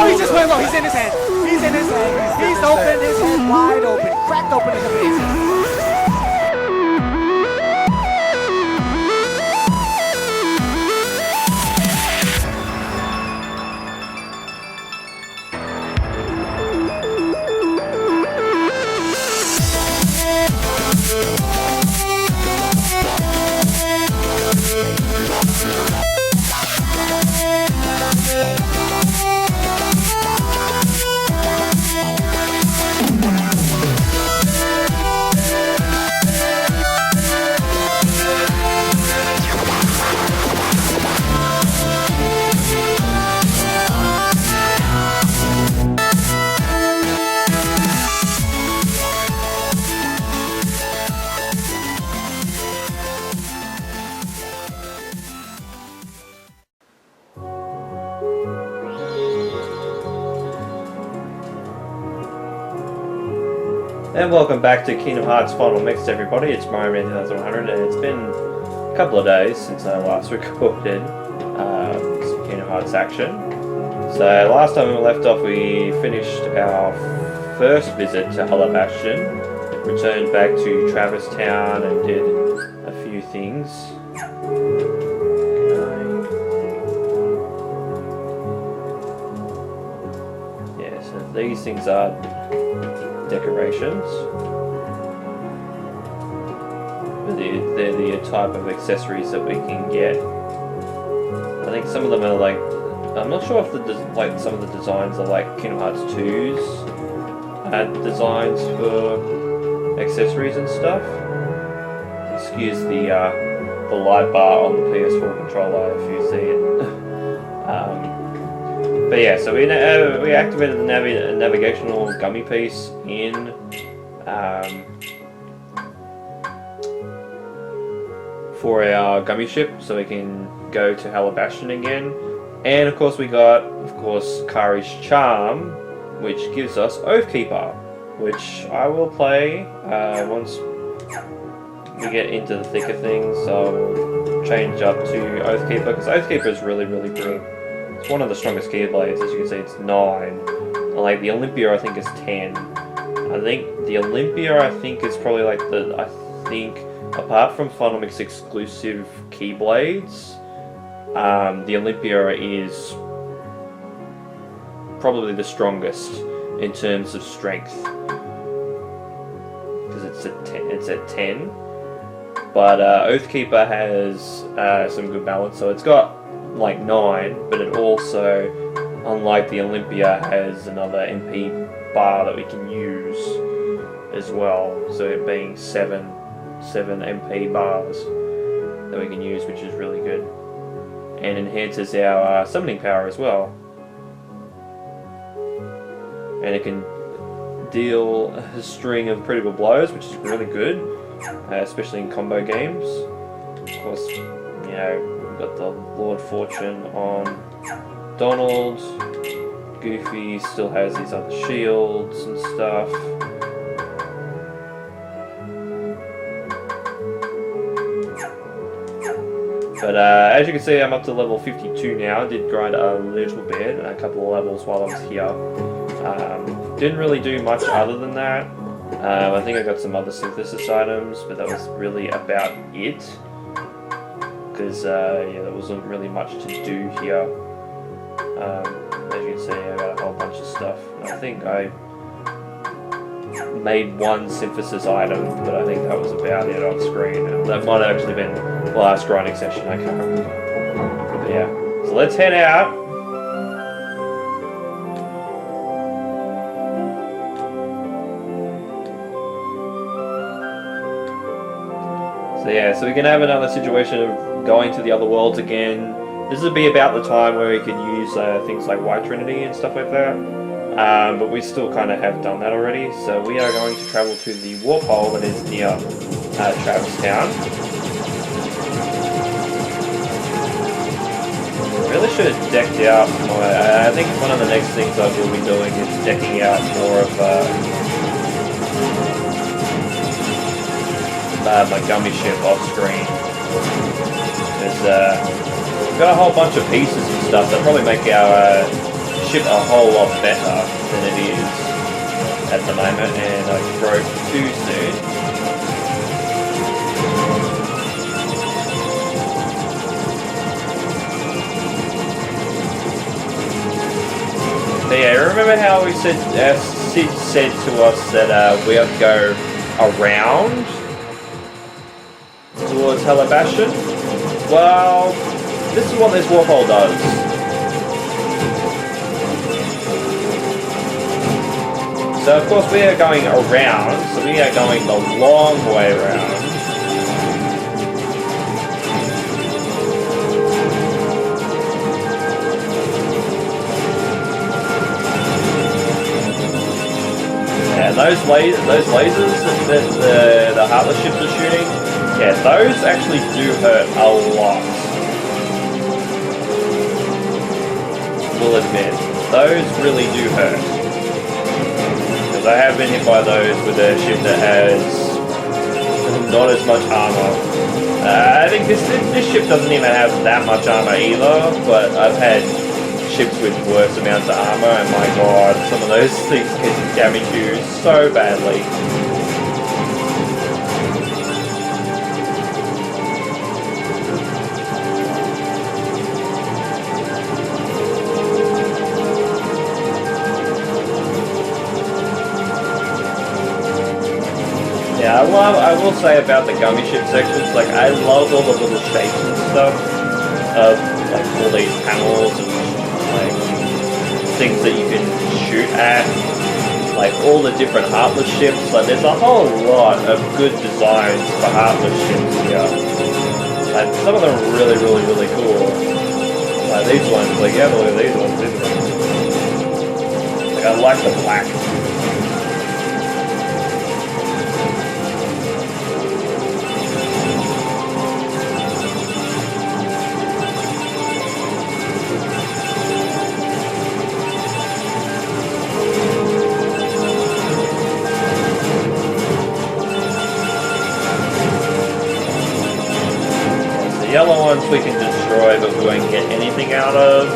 he just went low. He's in his head. He's in his head. He's open his head wide open. Cracked open his face. And welcome back to Kingdom Hearts Final Mix, everybody. It's Mario Man 2100, and it's been a couple of days since I last recorded some Kingdom Hearts action. So last time we left off, we finished our first visit to Hollow Bastion, returned back to Traverse Town and did a few things. Yeah, so these things are decorations. They're the type of accessories that we can get. I think some of them are like, I'm not sure if some of the designs are like Kingdom Hearts 2's designs for accessories and stuff. Excuse the light bar on the PS4 controller if you see it. But yeah, so we activated the navigational gummy piece in for our gummy ship, so we can go to Hollow Bastion again. And of course we got, Kari's Charm, which gives us Oathkeeper, which I will play once we get into the thick of things. I'll change up to Oathkeeper, because Oathkeeper is really, really good. It's one of the strongest Keyblades. As you can see, it's 9. And like the Olympia, I think is 10. I think the Olympia, is probably like apart from Final Mix exclusive Keyblades, the Olympia is probably the strongest in terms of strength, because it's at 10. But Oathkeeper has some good balance, so it's got like 9, but it also, unlike the Olympia, has another MP bar that we can use as well, so it being 7 MP bars that we can use, which is really good, and enhances our summoning power as well. And it can deal a string of critical blows, which is really good, especially in combo games. Of course, you know, got the Lord Fortune on Donald. Goofy still has these other shields and stuff. But as you can see, I'm up to level 52 now. I did grind a little bit, a couple of levels while I was here. Didn't really do much other than that. I think I got some other synthesis items, but that was really about it. Because yeah, there wasn't really much to do here. As you can see, I got a whole bunch of stuff. I think I made one synthesis item, but I think that was about it on screen. That might have actually been the last grinding session, I can't remember. But yeah, so let's head out. So yeah, so we can have another situation of going to the other worlds again. This would be about the time where we can use things like White Trinity and stuff like that. But we still kind of have done that already. So we are going to travel to the warp hole that is near Traverse Town. I really should have decked out I think one of the next things I will be doing is decking out more of my gummy ship off screen. We've got a whole bunch of pieces and stuff that probably make our ship a whole lot better than it is at the moment, and I broke too soon. But yeah, remember how we said, Sid said to us that we have to go around towards Hollow Bastion? Well, this is what this warp hole does. So of course we are going around, so we are going the long way around. Yeah, those lasers that the Heartless ships are shooting, yeah, those actually do hurt a lot. We'll admit, those really do hurt. Because I have been hit by those with a ship that has not as much armor. I think this ship doesn't even have that much armor either, but I've had ships with worse amounts of armor, and my god, some of those things can damage you so badly. Yeah, I will say about the gummy ship sections, like, I love all the little shapes and stuff of, like, all these panels and, like, things that you can shoot at, like, all the different Heartless ships. Like, there's a whole lot of good designs for Heartless ships here. Like, some of them are really, really, really cool. Like, these ones, like, yeah, look at these ones. Like, I like the black. The yellow ones we can destroy, but we won't get anything out of.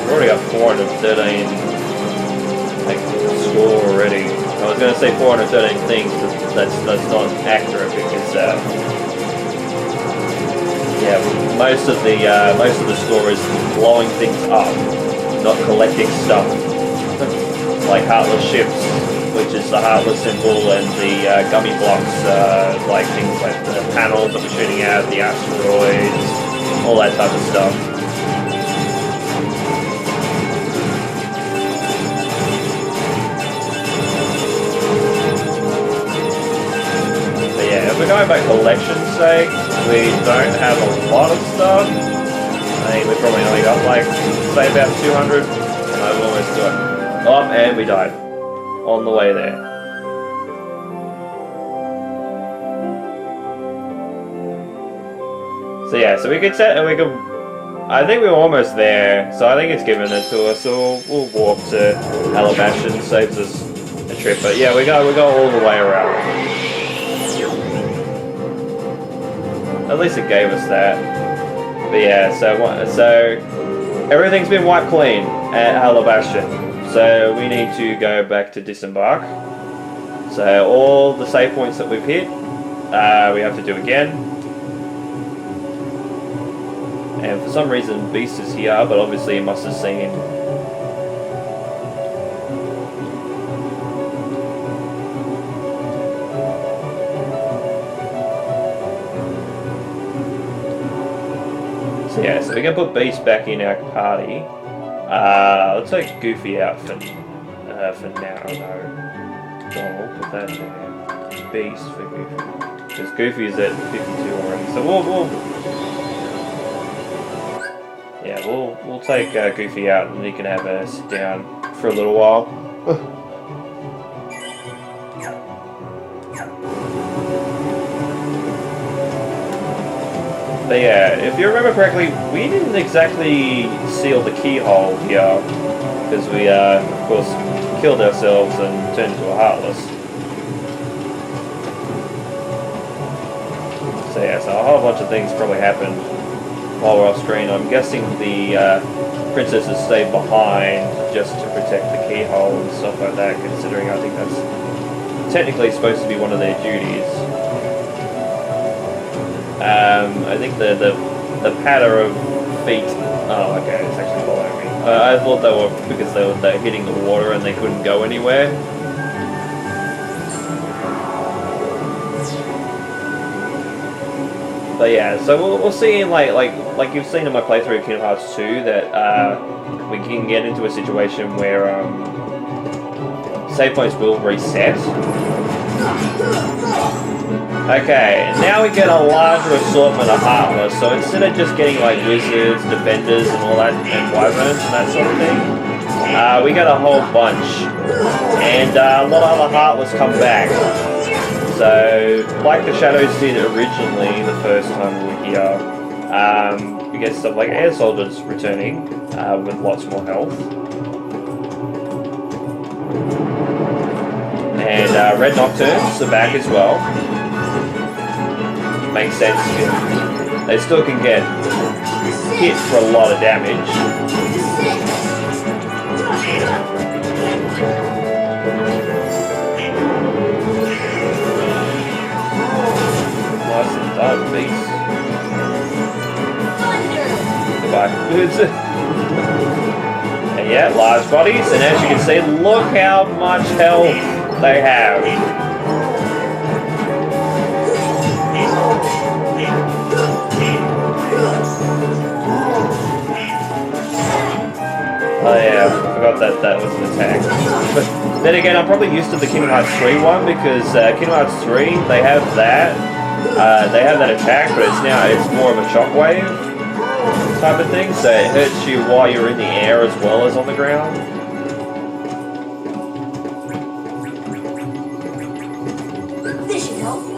We've already got 413 like score already. I was going to say 413 things, but that's not accurate because yeah, most of the score is blowing things up, not collecting stuff like Heartless ships, which is the Heartless symbol, and the gummy blocks, like things like the panels that we're shooting out, the asteroids, all that type of stuff. But yeah, if we're going by collection's sake, we don't have a lot of stuff. I think we probably only got, like, say about 200, and I've almost got... Oh, and we died. On the way there. So yeah, so we could set, and we could. I think we were almost there, so I think it's given it to us. So we'll walk to Hollow Bastion, saves us a trip. But yeah, we go all the way around. At least it gave us that. But yeah, so everything's been wiped clean at Hollow Bastion. So we need to go back to disembark. So all the save points that we've hit, we have to do again. And for some reason Beast is here, but obviously he must have seen. So yeah, so we can put Beast back in our party. Let's take Goofy out for now, no. We'll put that there. Beast for Goofy. Because Goofy is at 52 already. So we'll take Goofy out, and he can have a sit down for a little while. But yeah, if you remember correctly, we didn't exactly seal the Keyhole here, because we, of course, killed ourselves and turned into a Heartless. So yeah, so a whole bunch of things probably happened while we're off screen. I'm guessing the princesses stay behind just to protect the keyhole and stuff like that, considering I think that's technically supposed to be one of their duties. I think the patter of feet. Oh, okay, it's actually following me. I thought they were because they're hitting the water and they couldn't go anywhere. But yeah, so we'll see in like you've seen in my playthrough of Kingdom Hearts 2 that we can get into a situation where save points will reset. Okay, now we get a larger assortment of Heartless, so instead of just getting like wizards, defenders and all that, and wyverns and that sort of thing, we get a whole bunch. And a lot of the Heartless come back. So, like the Shadows did originally the first time we were here, you get stuff like Air Soldiers returning with lots more health. And Red Nocturnes are back as well. Makes sense. They still can get hit for a lot of damage. Nice and done, beast. Goodbye. And yeah, large bodies, and as you can see, look how much health they have. Oh yeah, I forgot that was an attack. But then again, I'm probably used to the Kingdom Hearts 3 one because Kingdom Hearts 3 they have that attack, but it's more of a shockwave type of thing, so it hurts you while you're in the air as well as on the ground. This should help.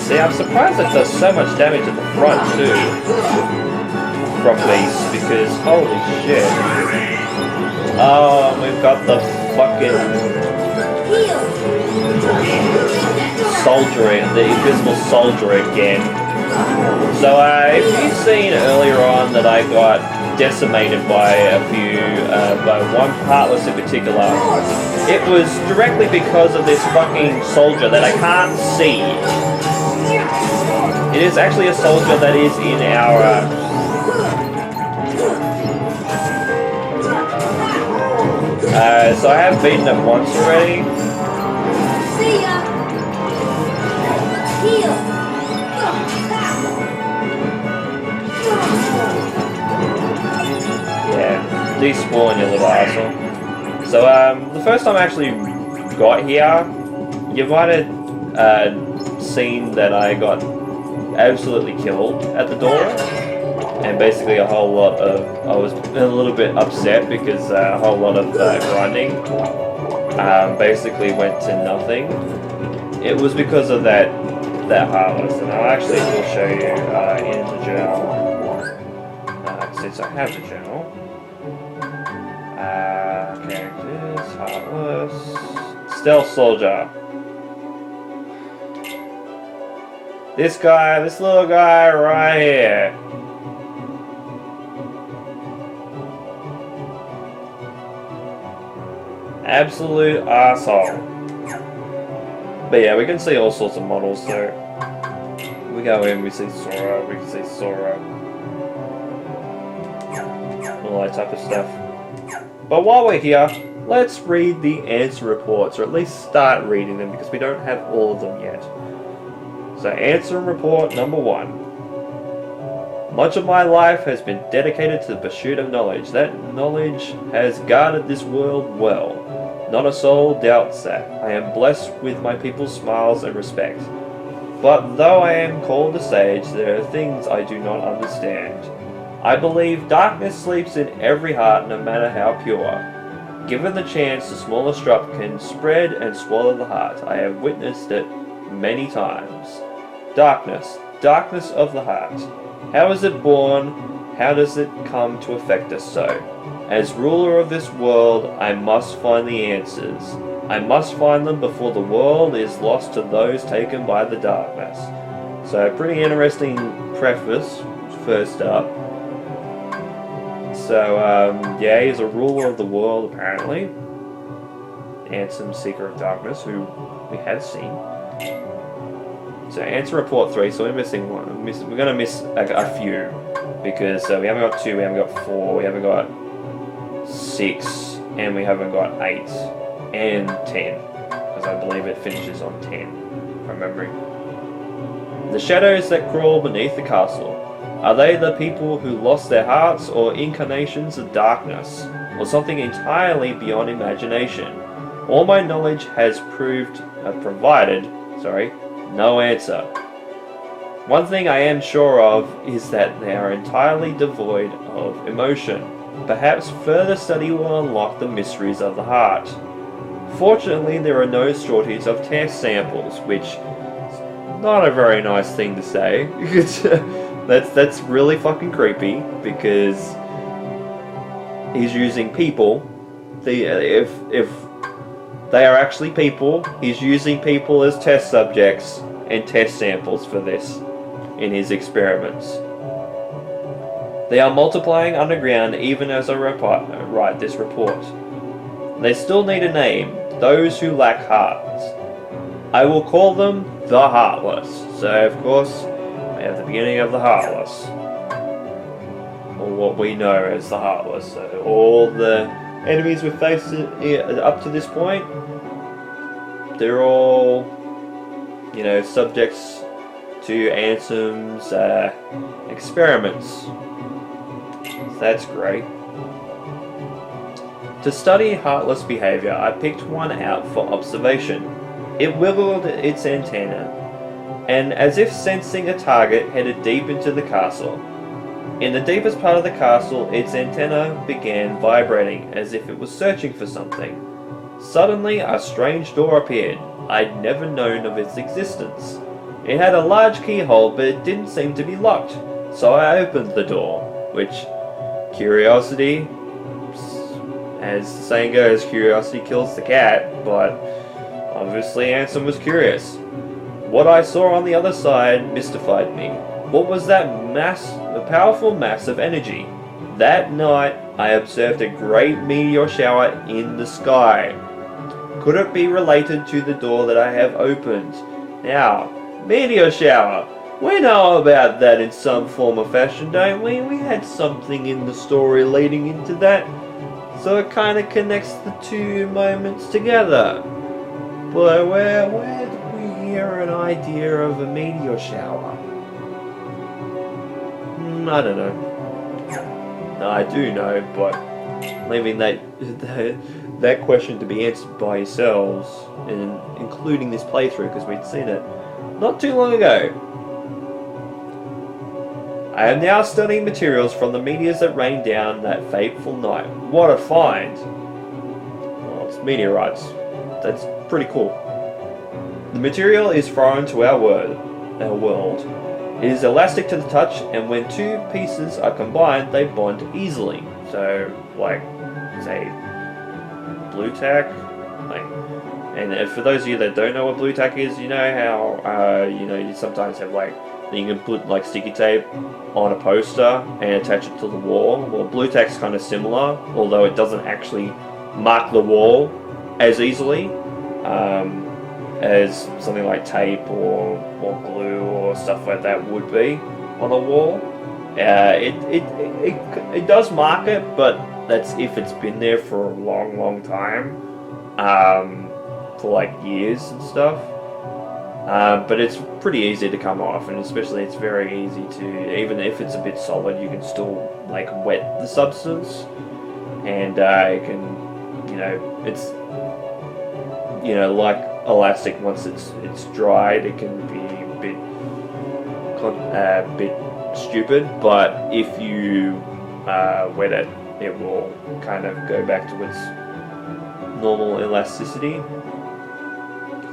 See, I'm surprised it does so much damage at the front too from Beast, because holy shit. Oh, we've got the fucking soldier, the invisible soldier again. So if you've seen earlier on that I got decimated by a few, by one Heartless in particular, it was directly because of this fucking soldier that I can't see. It is actually a soldier that is in our... so I have beaten him once already. See ya. Heal. Yeah, despawn, you little asshole. So the first time I actually got here, you might have seen that I got absolutely killed at the door, and basically a whole lot of, I was a little bit upset because a whole lot of grinding basically went to nothing. It was because of that Heartless, and I actually will show you in the journal, since I have the journal. Characters, Heartless, Stealth Soldier. This guy, this little guy right here. Absolute asshole. But yeah, we can see all sorts of models, so we go in, we see Sora, we can see Sora. All that type of stuff. But while we're here, let's read the answer reports, or at least start reading them, because we don't have all of them yet. So, answer report number 1. Much of my life has been dedicated to the pursuit of knowledge. That knowledge has guarded this world well. Not a soul doubts that. I am blessed with my people's smiles and respect. But though I am called a sage, there are things I do not understand. I believe darkness sleeps in every heart, no matter how pure. Given the chance, the smallest drop can spread and swallow the heart. I have witnessed it many times. Darkness, Darkness of the heart. How is it born? How does it come to affect us so? As ruler of this world, I must find the answers. I must find them before the world is lost to those taken by the darkness. So, pretty interesting preface, first up. So, yeah, he's a ruler of the world, apparently. Ansem, Seeker of Darkness, who we have seen. So, Ansem Report 3, so we're missing one. We're going to miss a few. Because we haven't got 2, we haven't got 4, we haven't got 6, and we haven't got 8, and 10. Because I believe it finishes on 10, from memory. The shadows that crawl beneath the castle. Are they the people who lost their hearts, or incarnations of darkness, or something entirely beyond imagination? All my knowledge has provided no answer. One thing I am sure of is that they are entirely devoid of emotion. Perhaps further study will unlock the mysteries of the heart. Fortunately, there are no shortage of test samples, which is not a very nice thing to say. That's really fucking creepy, because he's using people. If they are actually people, he's using people as test subjects and test samples for this in his experiments. They are multiplying underground even as I write this report. They still need a name, those who lack hearts. I will call them the Heartless. So of course, we have the beginning of the Heartless. Or what we know as the Heartless. So all the enemies we've faced up to this point, they're all, you know, subjects to Ansem's experiments. So that's great. To study heartless behavior, I picked one out for observation. It wiggled its antenna, and as if sensing a target, headed deep into the castle. In the deepest part of the castle, its antenna began vibrating as if it was searching for something. Suddenly, a strange door appeared. I'd never known of its existence. It had a large keyhole, but it didn't seem to be locked, so I opened the door, which, curiosity, as the saying goes, curiosity kills the cat, but obviously Ansem was curious. What I saw on the other side mystified me. What was that a powerful mass of energy? That night, I observed a great meteor shower in the sky. Could it be related to the door that I have opened? Now, meteor shower. We know about that in some form or fashion, don't we? We had something in the story leading into that. So it kind of connects the two moments together. But where did we hear an idea of a meteor shower? I don't know. No, I do know, but leaving that question to be answered by yourselves, and including this playthrough, because we'd seen it not too long ago. I am now studying materials from the meteors that rained down that fateful night. What a find! Well, it's meteorites. That's pretty cool. The material is foreign to our world. It is elastic to the touch, and when two pieces are combined, they bond easily. So, like, say, blue tack. And for those of you that don't know what blue tack is, you know how you sometimes have you can put like sticky tape on a poster and attach it to the wall. Well, blue tack's kind of similar, although it doesn't actually mark the wall as easily as something like tape or glue or stuff like that would be on a wall. It does mark it, but that's if it's been there for a long time, for like years and stuff. But it's pretty easy to come off, and especially it's very easy to, even if it's a bit solid, you can still like wet the substance, and it can, it's like elastic. Once it's dried, it can be a bit stupid, but if you wet it, it will kind of go back to its normal elasticity.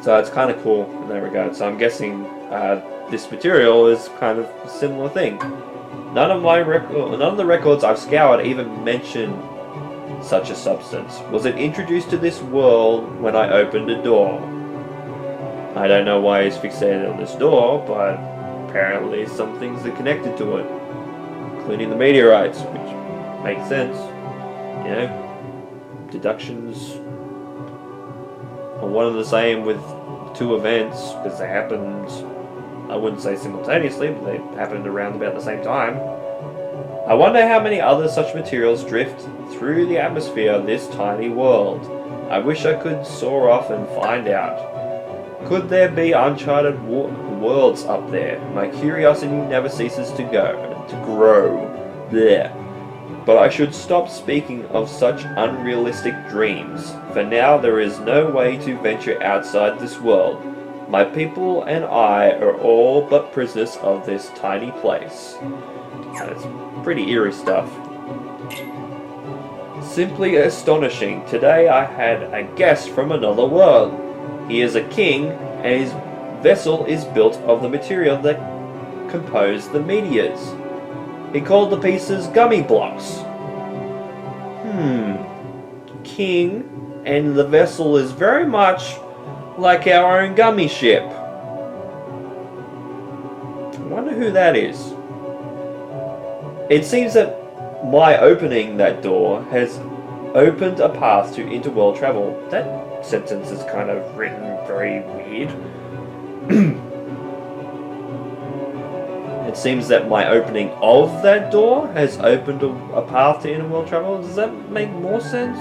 So it's kind of cool in that regard. So I'm guessing this material is kind of a similar thing. None of the records I've scoured even mention such a substance. Was it introduced to this world when I opened a door? I don't know why he's fixated on this door, but apparently some things are connected to it, including the meteorites, which makes sense. You know, deductions are one and the same with two events, because they happened, I wouldn't say simultaneously, but they happened around about the same time. I wonder how many other such materials drift through the atmosphere of this tiny world. I wish I could soar off and find out. Could there be uncharted worlds up there? My curiosity never ceases to grow. There. But I should stop speaking of such unrealistic dreams. For now there is no way to venture outside this world. My people and I are all but prisoners of this tiny place. That's pretty eerie stuff. Simply astonishing. Today I had a guest from another world. He is a king, and his vessel is built of the material that composed the meteors. He called the pieces gummy blocks. King, and the vessel is very much like our own gummy ship. I wonder who that is. It seems that my opening that door has opened a path to interworld travel. That sentence is kind of written very weird. It seems that my opening of that door has opened a path to interworld travel. Does that make more sense?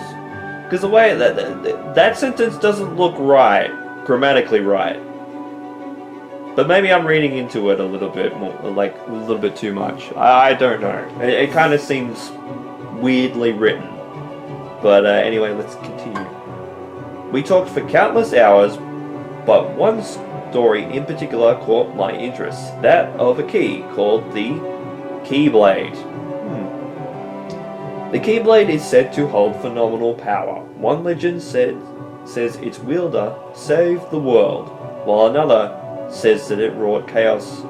Because the way that sentence doesn't look right, grammatically right. But maybe I'm reading into it a little bit more, like a little bit too much. I don't know. It kind of seems weirdly written. But anyway, let's continue. We talked for countless hours, but one story in particular caught my interest. That of a key called the Keyblade. The Keyblade is said to hold phenomenal power. One legend says its wielder saved the world, while another says that it wrought chaos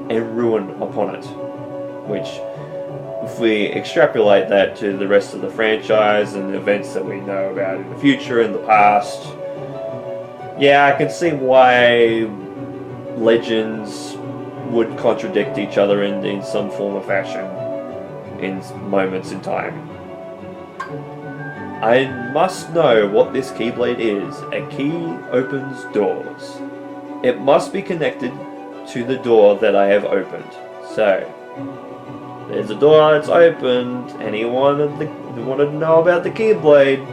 and ruin upon it. Which, if we extrapolate that to the rest of the franchise and the events that we know about in the future and the past, yeah, I can see why legends would contradict each other in some form or fashion in moments in time. I must know what this Keyblade is. A key opens doors. It must be connected to the door that I have opened. So, there's a door that's opened, and he wanted to know about the Keyblade.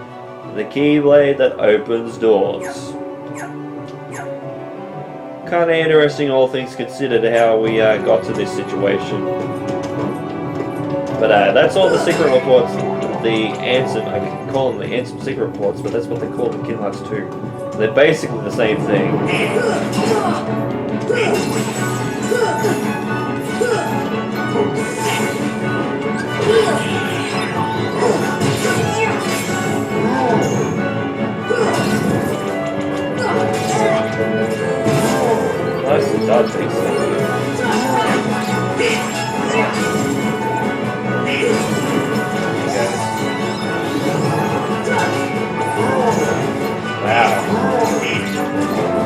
The Keyblade that opens doors. Kind of interesting, all things considered, how we got to this situation. But that's all the secret reports. The Ansem, I can call them the Ansem secret reports, but that's what they call them in Kingdom Hearts 2. They're basically the same thing. Nicely done, Pixel. Wow.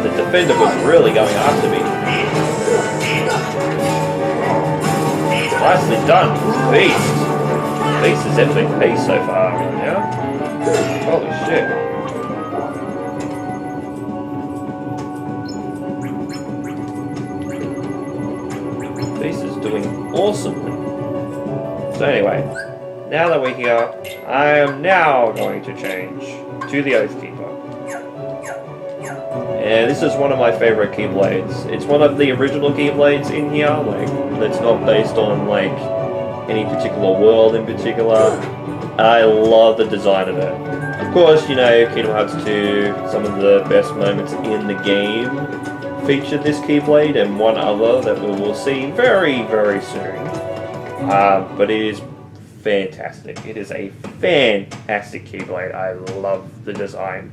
The defender was really going after me. Nicely done, Beast. Beast is MVP so far, yeah? Holy shit. Beast is doing awesomely. So anyway, now that we're here, I am now going to change to the Oathkeeper. And this is one of my favorite Keyblades. It's one of the original Keyblades in here, like, that's not based on, like, any particular world in particular. I love the design of it. Of course, you know, Kingdom Hearts 2, some of the best moments in the game featured this Keyblade, and one other that we will see very, very soon. But it is fantastic. It is a fantastic Keyblade. I love the design.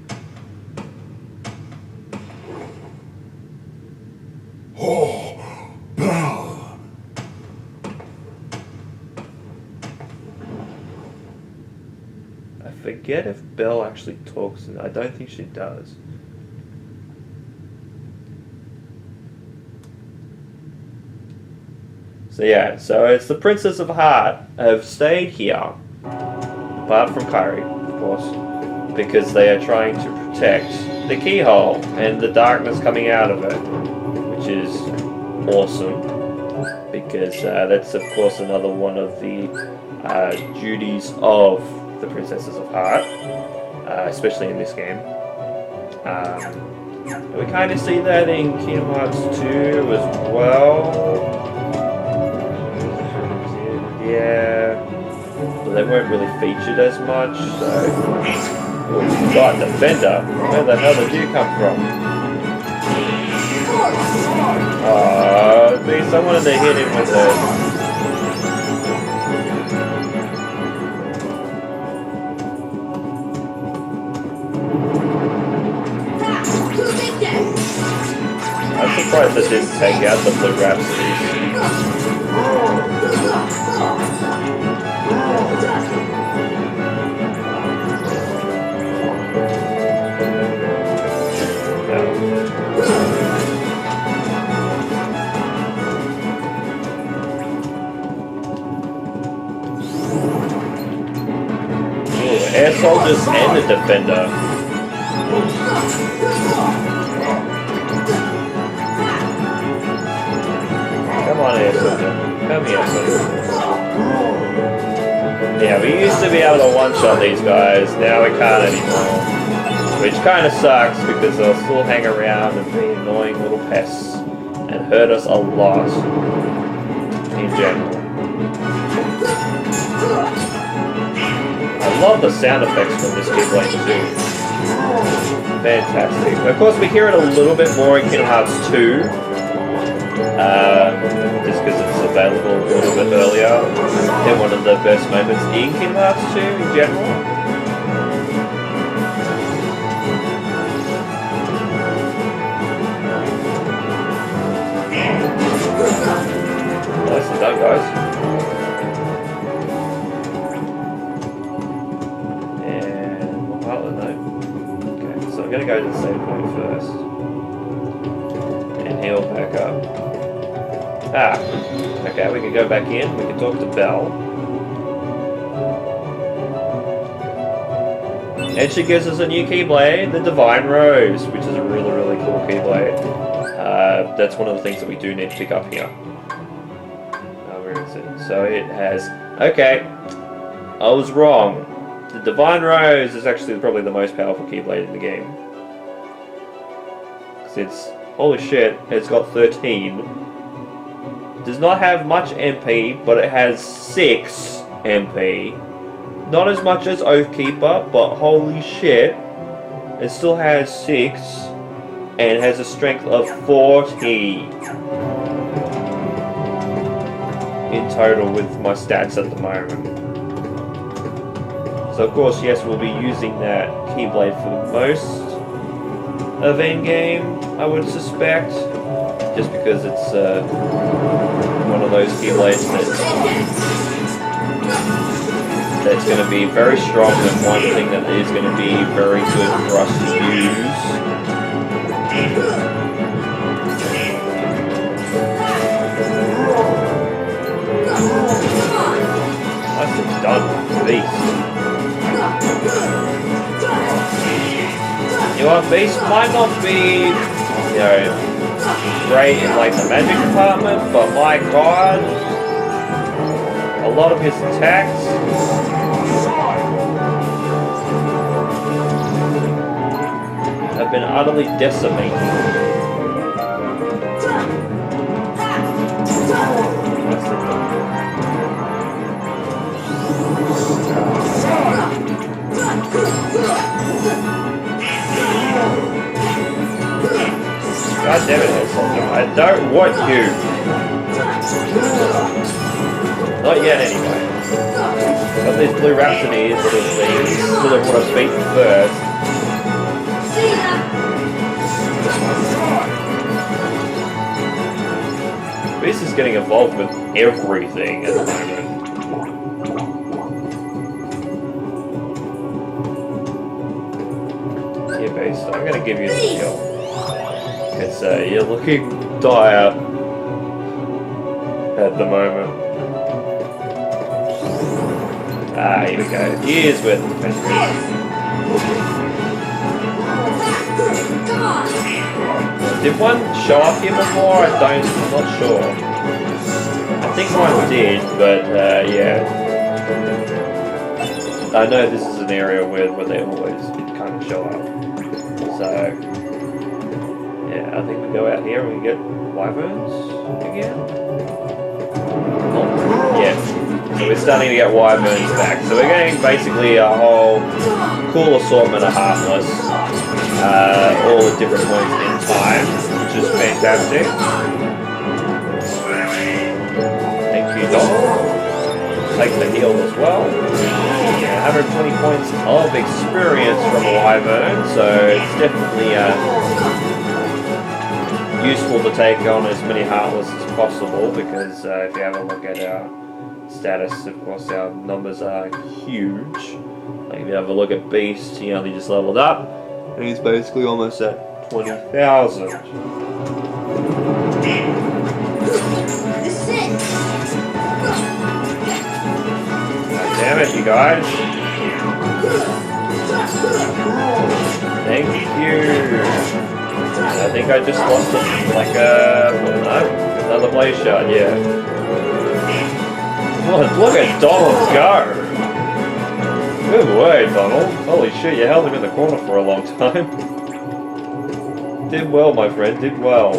Oh, forget if Belle actually talks, and I don't think she does. So yeah, so it's the Princess of Heart have stayed here, apart from Kyrie, of course, because they are trying to protect the Keyhole and the darkness coming out of it, which is awesome, because that's of course another one of the duties of the Princesses of Heart, especially in this game. And we kind of see that in Kingdom Hearts 2 as well. Yeah, but they weren't really featured as much, so... Oh, God, Defender! Where the hell did you come from? I wanted to hit him with it. I'm surprised that didn't take out the Blue Rhapsodies. Air Soldiers and the Defender. Come on, Air Soldier. Come here, please. Yeah, we used to be able to one-shot these guys, now we can't anymore. Which kind of sucks, because they'll still hang around and be annoying little pests, and hurt us a lot, in general. I love the sound effects from this Keyblade too. Fantastic. Of course, we hear it a little bit more in Kingdom Hearts 2. Just because it's available a little bit earlier. And one of the best moments in Kingdom Hearts 2 in general. Nicely done, guys. I'm going to go to the save point first and heal back up. Okay, we can go back in, we can talk to Belle. And she gives us a new Keyblade, the Divine Rose, which is a really, really cool Keyblade. That's one of the things that we do need to pick up here. Where is it? So it has... Okay, I was wrong. The Divine Rose is actually probably the most powerful Keyblade in the game. Because it's, holy shit, it's got 13. Does not have much MP, but it has 6 MP. Not as much as Oathkeeper, but holy shit, it still has 6 and has a strength of 40 in total with my stats at the moment. So of course, yes, we'll be using that Keyblade for most of endgame, I would suspect, just because it's one of those Keyblades that's going to be very strong, and one thing that is going to be very good for us to use. Nicely done, Beast. You know, Beast might not be, you know, great in like the magic department, but my god, a lot of his attacks have been utterly decimated. God damn it, I don't want you. Not yet, anyway. Got these Blue Rhapsodies little things that I want to beat first. This is getting involved with everything at the moment. I'm gonna give you the kill. Because you're looking dire at the moment. Ah, here we go. Here's where the defender is. Come on. Did one show up here before? I'm not sure. I think one did, but yeah. I know this is an area where they always kind of show up. So, yeah, I think we go out here and we get wyverns again. Oh, yeah. So we're starting to get wyverns back. So we're getting basically a whole cool assortment of Heartless. All at different points in time, which is fantastic. Thank you, Donald. Take the heal as well. 120 points of experience from a wyvern, so it's definitely useful to take on as many Heartless as possible, because if you have a look at our status, of course our numbers are huge. Like if you have a look at Beast, he only just leveled up, and he's basically almost at 20,000. This is it. Damn it, you guys. Thank you. I think I just lost it. Like, no, another blaze shot, yeah. Look at Donald go. Good way, Donald. Holy shit, you held him in the corner for a long time. Did well, my friend, did well.